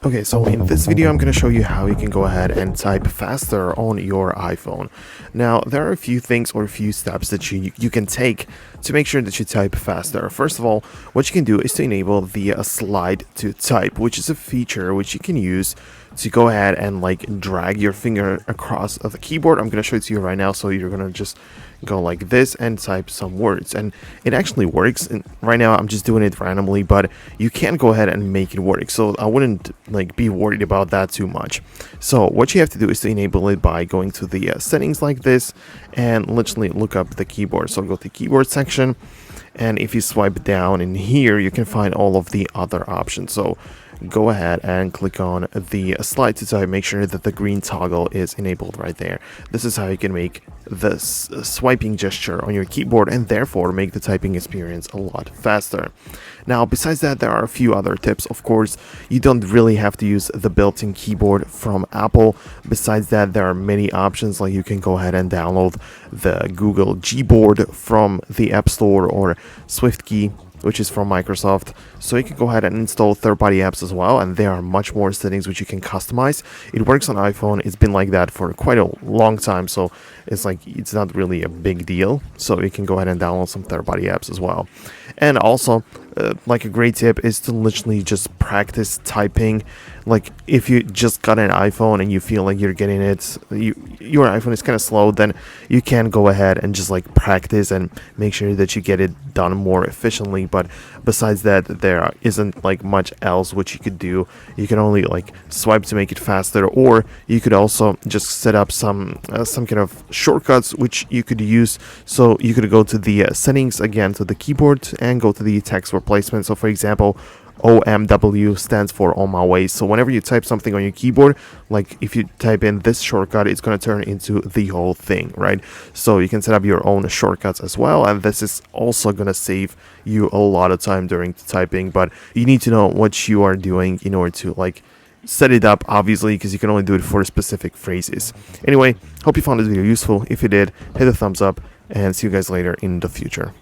Okay, so in this video, I'm going to show you how you can go ahead and type faster on your iPhone. Now, there are a few things or a few steps that you can take to make sure that you type faster. First of all, what you can do is to enable the slide to type, which is a feature which you can use to go ahead and like drag your finger across the keyboard. I'm going to show it to you right now, so you're going to just go like this and type some words, and it actually works. And right now I'm just doing it randomly, but you can go ahead and make it work, so I wouldn't like be worried about that too much. So what you have to do is to enable it by going to the settings like this and literally look up the keyboard. So go to the keyboard section, and if you swipe down in here, you can find all of the other options. So go ahead and click on the slide to type. Make sure that the green toggle is enabled right there. This is how you can make this swiping gesture on your keyboard and therefore make the typing experience a lot faster. Now, besides that, there are a few other tips. Of course, you don't really have to use the built-in keyboard from Apple. Besides that, there are many options, like you can go ahead and download the Google Gboard from the App Store, or SwiftKey, which is from Microsoft. So you can go ahead and install third-party apps as well, and there are much more settings which you can customize. It works on iPhone. It's been like that for quite a long time, so it's not really a big deal. So you can go ahead and download some third-party apps as well. And also, like a great tip is to literally just practice typing. Like if you just got an iPhone and you feel like you're getting it, your iPhone is kind of slow, then you can go ahead and just like practice and make sure that you get it done more efficiently. But besides that, there isn't like much else which you could do. You can only like swipe to make it faster, or you could also just set up some kind of shortcuts which you could use. So you could go to the settings again, to the keyboard, and go to the text replacement. So for example, OMW stands for on my way. So whenever you type something on your keyboard, like if you type in this shortcut, it's going to turn into the whole thing, right? So you can set up your own shortcuts as well, and this is also going to save you a lot of time during typing. But you need to know what you are doing in order to like set it up, obviously, because you can only do it for specific phrases. Anyway, hope you found this video useful. If you did, hit the thumbs up, and see you guys later in the future.